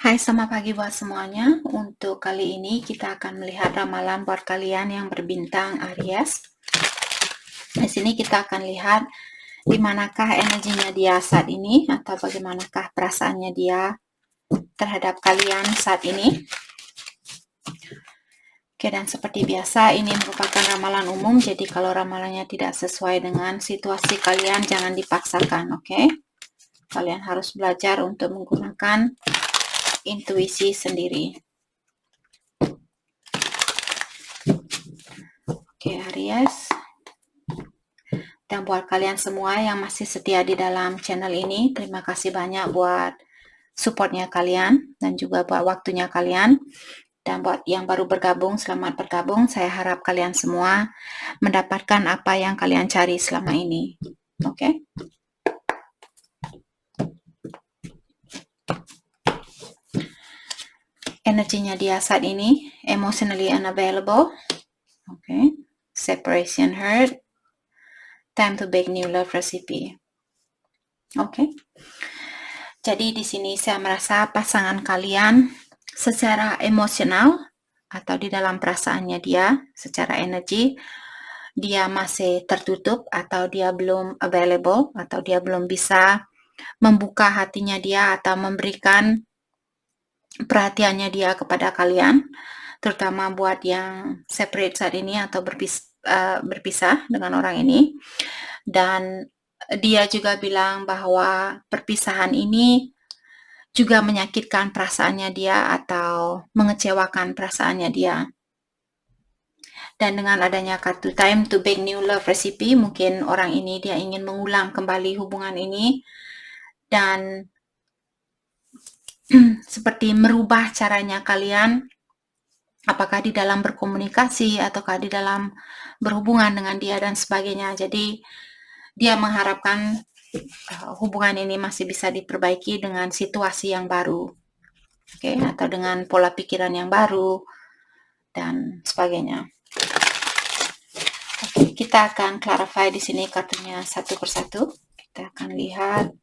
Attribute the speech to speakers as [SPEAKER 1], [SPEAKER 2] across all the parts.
[SPEAKER 1] Hai, selamat pagi buat semuanya. Untuk kali ini kita akan melihat ramalan buat kalian yang berbintang Aries. Di sini kita akan lihat di manakah energinya dia saat ini atau bagaimanakah perasaannya dia terhadap kalian saat ini. Oke, dan seperti biasa ini merupakan ramalan umum, jadi kalau ramalannya tidak sesuai dengan situasi kalian jangan dipaksakan, oke? Kalian harus belajar untuk menggunakan intuisi sendiri. Oke, Aries. Dan buat kalian semua yang masih setia di dalam channel ini, terima kasih banyak buat supportnya kalian dan juga buat waktunya kalian. Dan buat yang baru bergabung, selamat bergabung. Saya harap kalian semua mendapatkan apa yang kalian cari selama ini. Oke? Energinya dia saat ini, emotionally unavailable. Oke. Separation hurt. Time to bake new love recipe. Oke. Jadi di sini saya merasa pasangan kalian secara emosional atau di dalam perasaannya dia, secara energi, dia masih tertutup atau dia belum available atau dia belum bisa membuka hatinya dia atau memberikan perhatiannya dia kepada kalian, terutama buat yang separate saat ini atau berpisah dengan orang ini. Dan dia juga bilang bahwa perpisahan ini juga menyakitkan perasaannya dia atau mengecewakan perasaannya dia. Dan dengan adanya kartu Time to Bake New Love Recipe, mungkin orang ini dia ingin mengulang kembali hubungan ini dan seperti merubah caranya kalian, apakah di dalam berkomunikasi ataukah di dalam berhubungan dengan dia dan sebagainya. Jadi dia mengharapkan hubungan ini masih bisa diperbaiki dengan situasi yang baru, oke, atau dengan pola pikiran yang baru dan sebagainya. Oke, kita akan clarify di sini kartunya satu persatu. Kita akan lihat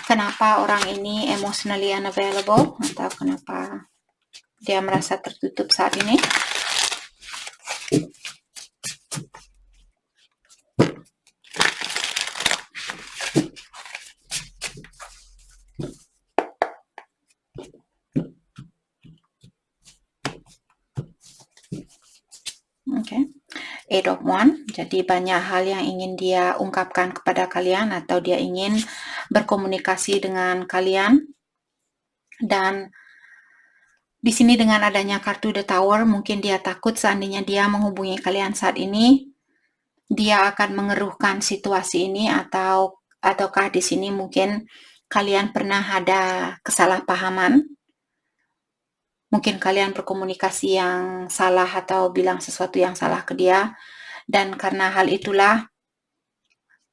[SPEAKER 1] kenapa orang ini emotionally unavailable atau kenapa dia merasa tertutup saat ini. Oke. Eight of Wands, jadi banyak hal yang ingin dia ungkapkan kepada kalian atau dia ingin berkomunikasi dengan kalian. Dan di sini dengan adanya kartu The Tower, mungkin dia takut seandainya dia menghubungi kalian saat ini, dia akan mengeruhkan situasi ini ataukah di sini mungkin kalian pernah ada kesalahpahaman. Mungkin kalian berkomunikasi yang salah atau bilang sesuatu yang salah ke dia. Dan karena hal itulah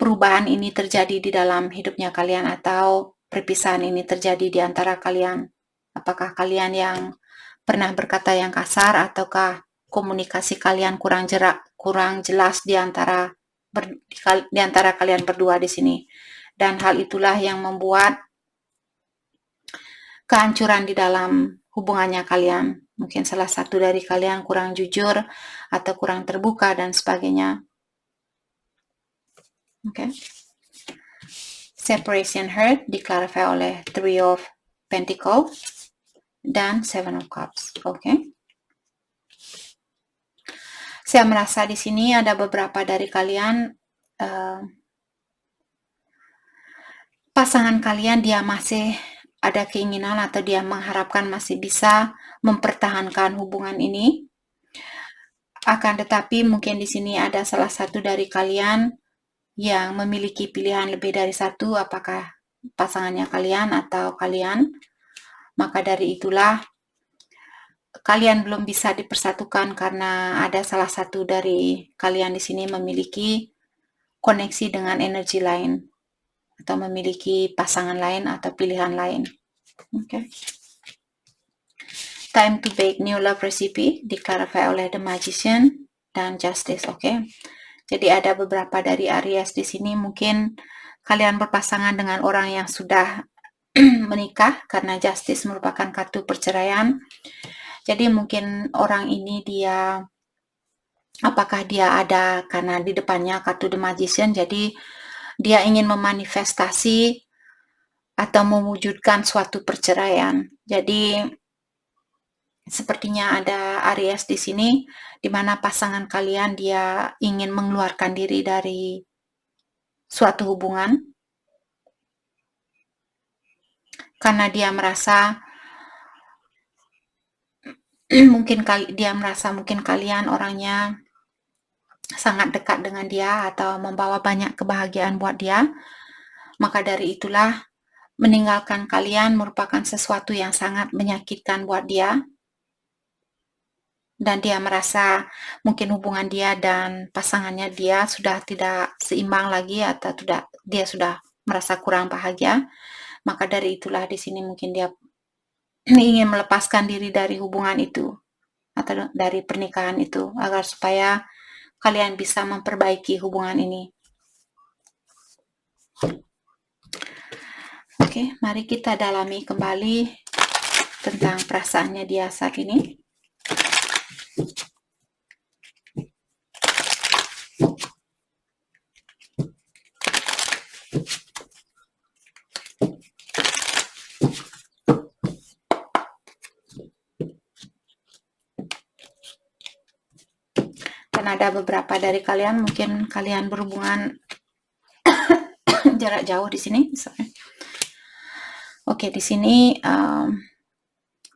[SPEAKER 1] perubahan ini terjadi di dalam hidupnya kalian atau perpisahan ini terjadi di antara kalian. Apakah kalian yang pernah berkata yang kasar ataukah komunikasi kalian kurang jelas di antara kalian berdua di sini. Dan hal itulah yang membuat kehancuran di dalam hubungannya kalian. Mungkin salah satu dari kalian kurang jujur atau kurang terbuka dan sebagainya. Oke. Separation hurt diklarifikasi oleh Three of Pentacles dan Seven of Cups. Oke. Saya merasa di sini ada beberapa dari kalian pasangan kalian dia masih ada keinginan atau dia mengharapkan masih bisa mempertahankan hubungan ini. Akan tetapi mungkin di sini ada salah satu dari kalian yang memiliki pilihan lebih dari satu, apakah pasangannya kalian atau kalian. Maka dari itulah kalian belum bisa dipersatukan karena ada salah satu dari kalian di sini memiliki koneksi dengan energi lain atau memiliki pasangan lain atau pilihan lain. Oke. Time to bake new love recipe diklarifikasi oleh The Magician dan Justice. Oke. Jadi ada beberapa dari Aries di sini, mungkin kalian berpasangan dengan orang yang sudah menikah karena justice merupakan kartu perceraian. Jadi mungkin orang ini dia, apakah dia ada karena di depannya kartu The Magician, jadi dia ingin memanifestasi atau mewujudkan suatu perceraian. Jadi sepertinya ada Aries di sini, di mana pasangan kalian dia ingin mengeluarkan diri dari suatu hubungan karena dia merasa mungkin kalian orangnya sangat dekat dengan dia atau membawa banyak kebahagiaan buat dia. Maka dari itulah meninggalkan kalian merupakan sesuatu yang sangat menyakitkan buat dia. Dan dia merasa mungkin hubungan dia dan pasangannya dia sudah tidak seimbang lagi atau dia sudah merasa kurang bahagia. Maka dari itulah di sini mungkin dia ingin melepaskan diri dari hubungan itu atau dari pernikahan itu agar supaya kalian bisa memperbaiki hubungan ini. Oke, mari kita dalami kembali tentang perasaannya dia saat ini. Dan ada beberapa dari kalian mungkin kalian berhubungan jarak jauh di sini. Oke, di sini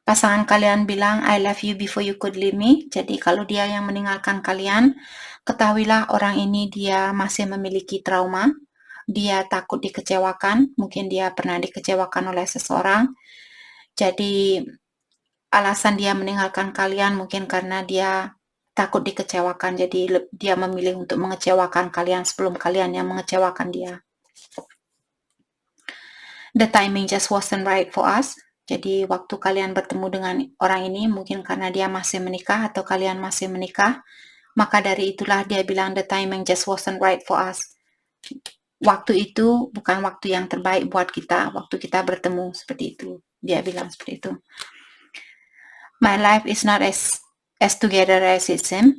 [SPEAKER 1] pasangan kalian bilang I love you before you could leave me. Jadi kalau dia yang meninggalkan kalian, ketahuilah orang ini dia masih memiliki trauma. Dia takut dikecewakan, mungkin dia pernah dikecewakan oleh seseorang. Jadi alasan dia meninggalkan kalian mungkin karena dia takut dikecewakan. Jadi dia memilih untuk mengecewakan kalian sebelum kalian yang mengecewakan dia. The timing just wasn't right for us. Jadi waktu kalian bertemu dengan orang ini mungkin karena dia masih menikah atau kalian masih menikah, maka dari itulah dia bilang the timing just wasn't right for us. Waktu itu bukan waktu yang terbaik buat kita, waktu kita bertemu seperti itu. Dia bilang seperti itu. My life is not as together as it seems.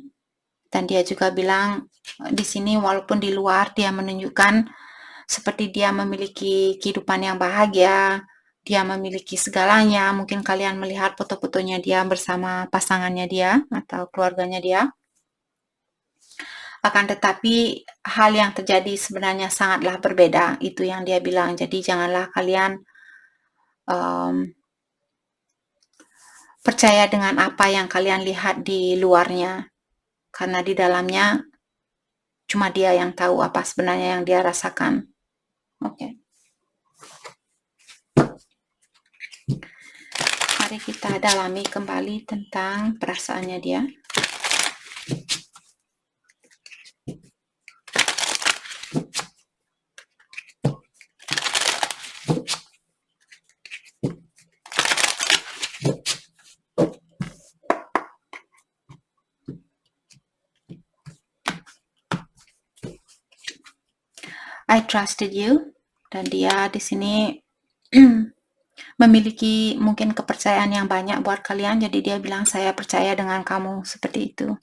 [SPEAKER 1] Dan dia juga bilang di sini walaupun di luar dia menunjukkan seperti dia memiliki kehidupan yang bahagia, dia memiliki segalanya. Mungkin kalian melihat foto-fotonya dia bersama pasangannya dia atau keluarganya dia. Akan tetapi hal yang terjadi sebenarnya sangatlah berbeda. Itu yang dia bilang. Jadi janganlah kalian percaya dengan apa yang kalian lihat di luarnya. Karena di dalamnya cuma dia yang tahu apa sebenarnya yang dia rasakan. Oke. Mari kita dalami kembali tentang perasaannya dia. I trusted you, dan dia di sini memiliki mungkin kepercayaan yang banyak buat kalian, jadi dia bilang saya percaya dengan kamu seperti itu.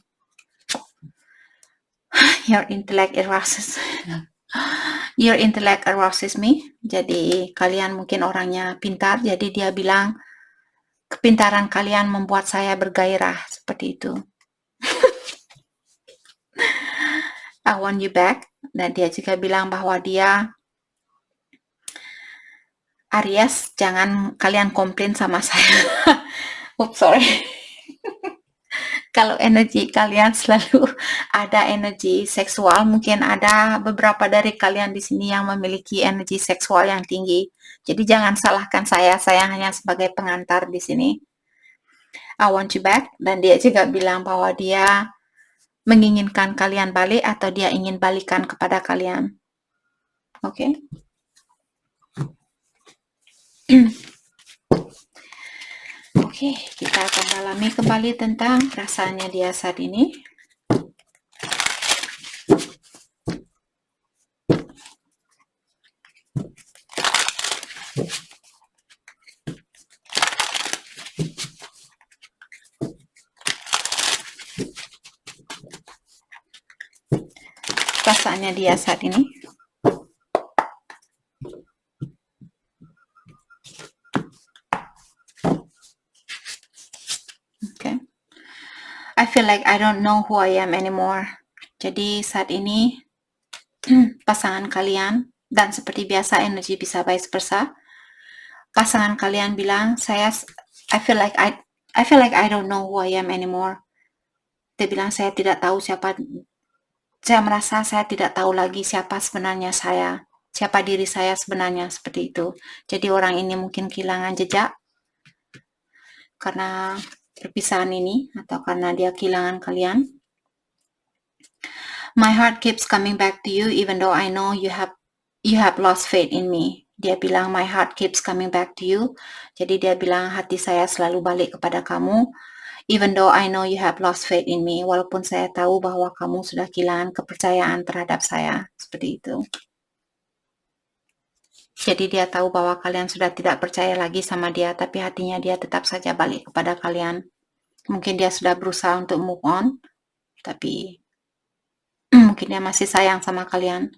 [SPEAKER 1] Your intellect arouses me. Jadi kalian mungkin orangnya pintar, jadi dia bilang kepintaran kalian membuat saya bergairah seperti itu. I want you back. Dan dia juga bilang bahwa dia Aries, jangan kalian komplain sama saya. Oops, sorry. Kalau energi kalian selalu ada energi seksual, mungkin ada beberapa dari kalian di sini yang memiliki energi seksual yang tinggi. Jadi jangan salahkan saya hanya sebagai pengantar di sini. I want you back. Dan dia juga bilang bahwa dia menginginkan kalian balik atau dia ingin balikan kepada kalian. Oke. Oke, kita akan dalami kembali tentang perasaannya dia saat ini. perasaannya dia saat ini. Okay. I feel like I don't know who I am anymore. Jadi saat ini pasangan kalian, dan seperti biasa energi bisa vice versa, pasangan kalian bilang, I feel like I don't know who I am anymore. Dia bilang, saya merasa saya tidak tahu lagi siapa sebenarnya saya, siapa diri saya sebenarnya, seperti itu. Jadi orang ini mungkin kehilangan jejak karena perpisahan ini, atau karena dia kehilangan kalian. My heart keeps coming back to you even though I know you have lost faith in me. Dia bilang my heart keeps coming back to you. Jadi dia bilang hati saya selalu balik kepada kamu. Even though I know you have lost faith in me. Walaupun saya tahu bahwa kamu sudah kehilangan kepercayaan terhadap saya. Seperti itu. Jadi dia tahu bahwa kalian sudah tidak percaya lagi sama dia. Tapi hatinya dia tetap saja balik kepada kalian. Mungkin dia sudah berusaha untuk move on. Tapi mungkin dia masih sayang sama kalian.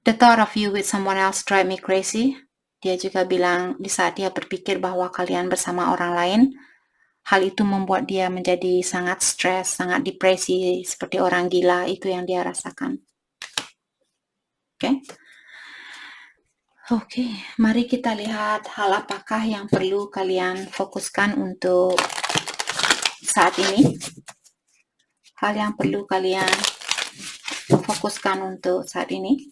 [SPEAKER 1] The thought of you with someone else drive me crazy. Dia juga bilang di saat dia berpikir bahwa kalian bersama orang lain, hal itu membuat dia menjadi sangat stres, sangat depresi, seperti orang gila. Itu yang dia rasakan. Oke, mari kita lihat hal apakah yang perlu kalian fokuskan untuk saat ini. Hal yang perlu kalian fokuskan untuk saat ini.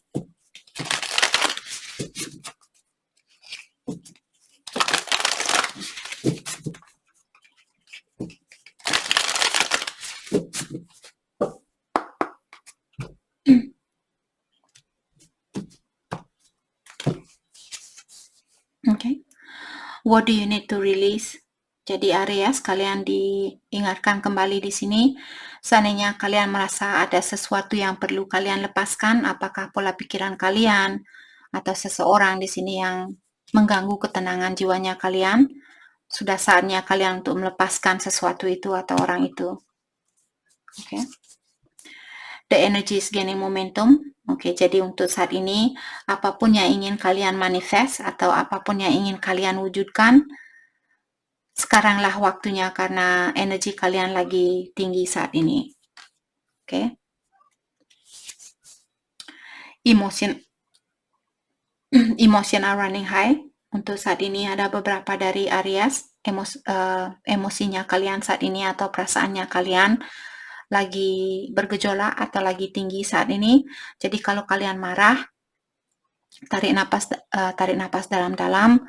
[SPEAKER 1] Okay. What do you need to release? Jadi Aries, kalian diingatkan kembali di sini. Seandainya kalian merasa ada sesuatu yang perlu kalian lepaskan, apakah pola pikiran kalian atau seseorang di sini yang mengganggu ketenangan jiwanya kalian, sudah saatnya kalian untuk melepaskan sesuatu itu atau orang itu. Okay. The energy is gaining momentum. Oke, jadi untuk saat ini, apapun yang ingin kalian manifest atau apapun yang ingin kalian wujudkan, sekaranglah waktunya karena energi kalian lagi tinggi saat ini. Oke. Emotion are running high. Untuk saat ini ada beberapa dari Aries, emosinya kalian saat ini atau perasaannya kalian lagi bergejolak atau lagi tinggi saat ini. Jadi kalau kalian marah, tarik napas dalam-dalam,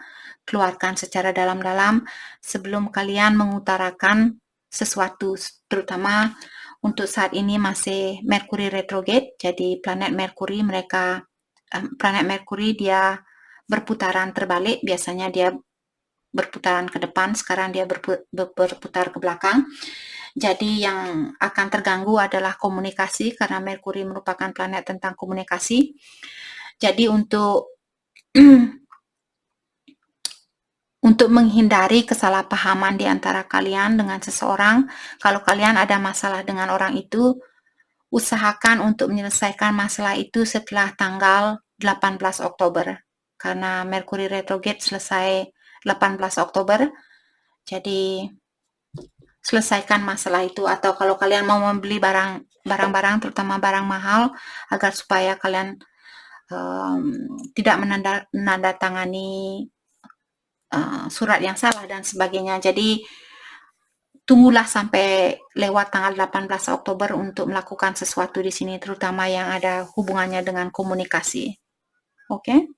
[SPEAKER 1] keluarkan secara dalam-dalam sebelum kalian mengutarakan sesuatu, terutama untuk saat ini masih Mercury retrograde. Jadi planet Mercury dia berputaran terbalik. Biasanya dia berputaran ke depan, sekarang dia berputar ke belakang. Jadi yang akan terganggu adalah komunikasi, karena Mercury merupakan planet tentang komunikasi. Jadi untuk menghindari kesalahpahaman di antara kalian dengan seseorang, kalau kalian ada masalah dengan orang itu, usahakan untuk menyelesaikan masalah itu setelah tanggal 18 Oktober. Karena Mercury retrograde selesai 18 Oktober. Jadi selesaikan masalah itu. Atau kalau kalian mau membeli barang-barang, terutama barang mahal, agar supaya kalian tidak menandatangani surat yang salah dan sebagainya. Jadi tunggulah sampai lewat tanggal 18 Oktober untuk melakukan sesuatu di sini, terutama yang ada hubungannya dengan komunikasi. Oke,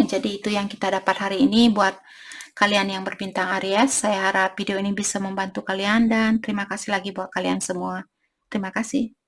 [SPEAKER 1] jadi itu yang kita dapat hari ini buat kalian yang berbintang Aries. Saya harap video ini bisa membantu kalian dan terima kasih lagi buat kalian semua. Terima kasih.